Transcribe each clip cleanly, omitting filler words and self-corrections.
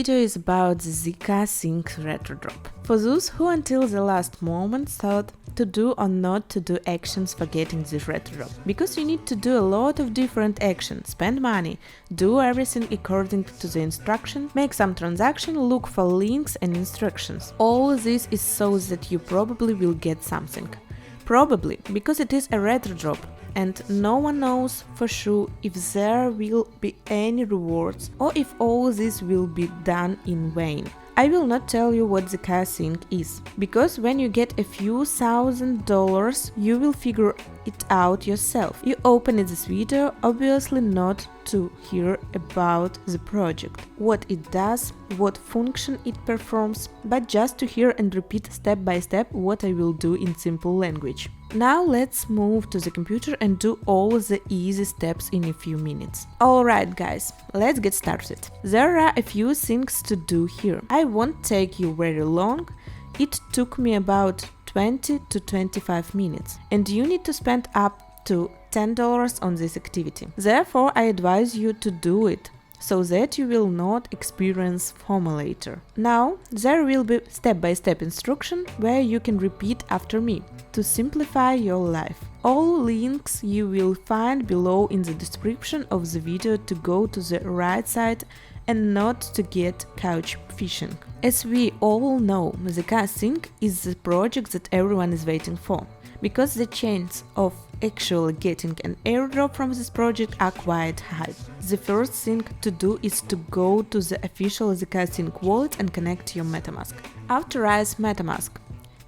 video is about the ZkSync Retrodrop. For those who until the last moment thought to do or not to do actions for getting this Retrodrop. Because you need to do a lot of different actions, spend money, do everything according to the instruction, make some transaction, look for links and instructions. All this is so that you probably will get something. Probably, because it is a Retrodrop, and no one knows for sure if there will be any rewards or if all this will be done in vain. I will not tell you what ZkSync is, because when you get a few $1,000, you will figure it out yourself. You open this video obviously not to hear about the project, what it does, what function it performs, but just to hear and repeat step by step what I will do in simple language. Now let's move to the computer and do all the easy steps in a few minutes. Alright guys, let's get started. There are a few things to do here. I won't take you very long. It took me about 20 to 25 minutes, and you need to spend up to $10 on this activity. Therefore, I advise you to do it, so that you will not experience FOMO later. Now, there will be step-by-step instruction where you can repeat after me to simplify your life. All links you will find below in the description of the video to go to the right side and not to get couch fishing. As we all know, ZkSync is the project that everyone is waiting for, because the chance of actually getting an airdrop from this project are quite high. The first thing to do is to go to the official ZkSync wallet and connect your MetaMask. Authorize MetaMask.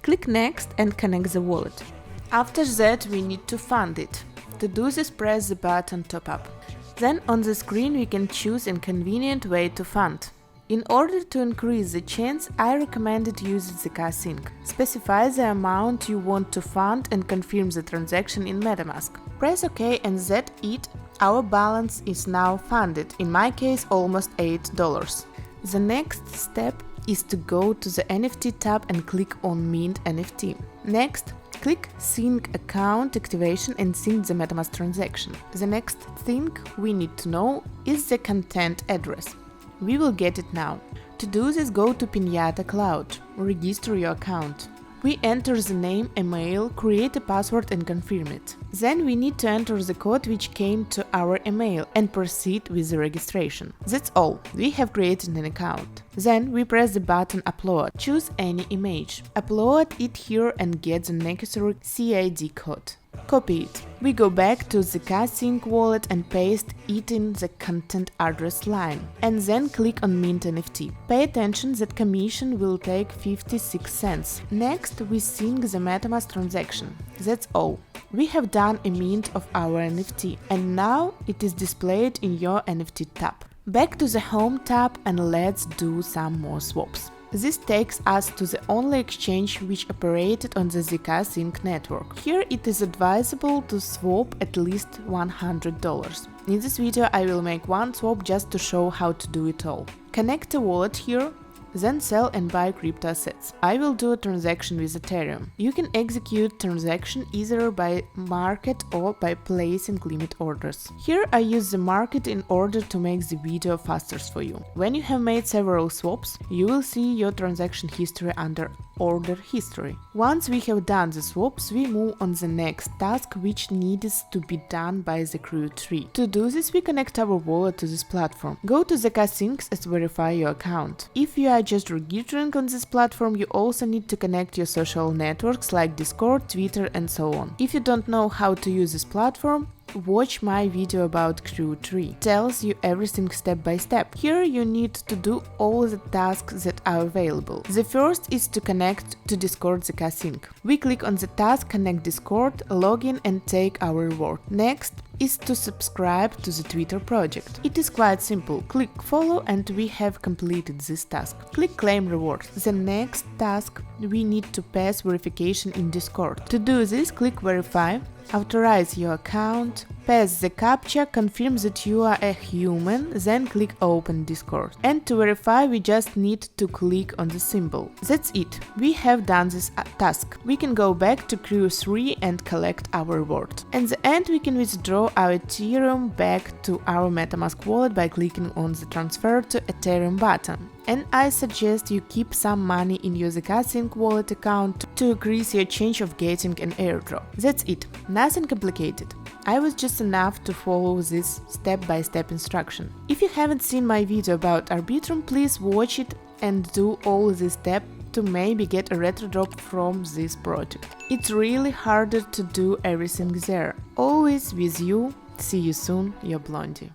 Click Next and connect the wallet. After that, we need to fund it. To do this, press the button Top Up. Then on the screen we can choose a convenient way to fund. In order to increase the chance, I recommended use ZkSync. Specify the amount you want to fund and confirm the transaction in MetaMask. Press OK and that's it. Our balance is now funded, in my case almost $8. The next step is to go to the NFT tab and click on Mint NFT. Next, click Sync Account Activation and sync the MetaMask transaction. The next thing we need to know is the content address. We will get it now. To do this, go to Pinata Cloud, register your account. We enter the name, email, create a password and confirm it. Then we need to enter the code which came to our email and proceed with the registration. That's all, we have created an account. Then we press the button Upload. Choose any image. Upload it here and get the necessary CID code. Copy it. We go back to the ZkSync wallet and paste it in the content address line, and then click on Mint NFT. Pay attention that commission will take 56 cents. Next, we sync the MetaMask transaction. That's all. We have done a mint of our NFT, and now it is displayed in your NFT tab. Back to the Home tab and let's do some more swaps. This takes us to the only exchange which operated on the ZkSync network. Here it is advisable to swap at least $100. In this video I will make one swap just to show how to do it all. Connect a wallet here, then sell and buy crypto assets. I will do a transaction with Ethereum. You can execute transaction either by market or by placing limit orders. Here I use the market in order to make the video faster for you. When you have made several swaps, you will see your transaction history under Order History. Once we have done the swaps, we move on the next task which needs to be done by the crew tree. To do this, we connect our wallet to this platform. Go to ZkSync and verify your account. If you are just registering on this platform, you also need to connect your social networks like Discord, Twitter and so on. If you don't know how to use this platform, watch my video about Crew Tree. Tells you everything step by step. Here you need to do all the tasks that are available. The first is to connect to Discord ZkSync. We click on the task Connect Discord, login and take our reward. Next is to subscribe to the Twitter project. It is quite simple. Click follow and we have completed this task. Click claim reward. The next task, we need to pass verification in Discord. To do this, click verify. Authorize your account, Pass the CAPTCHA, confirm that you are a human, then click Open Discord. And to verify, we just need to click on the symbol. That's it, we have done this task. We can go back to Crew 3 and collect our reward. At the end, we can withdraw our Ethereum back to our MetaMask wallet by clicking on the Transfer to Ethereum button. And I suggest you keep some money in your ZkSync wallet account to increase your chance of getting an airdrop. That's it, nothing complicated. I was just enough to follow this step-by-step instruction. If you haven't seen my video about Arbitrum, please watch it and do all these steps to maybe get a retrodrop from this project. It's really harder to do everything there. Always with you. See you soon, your Blondie.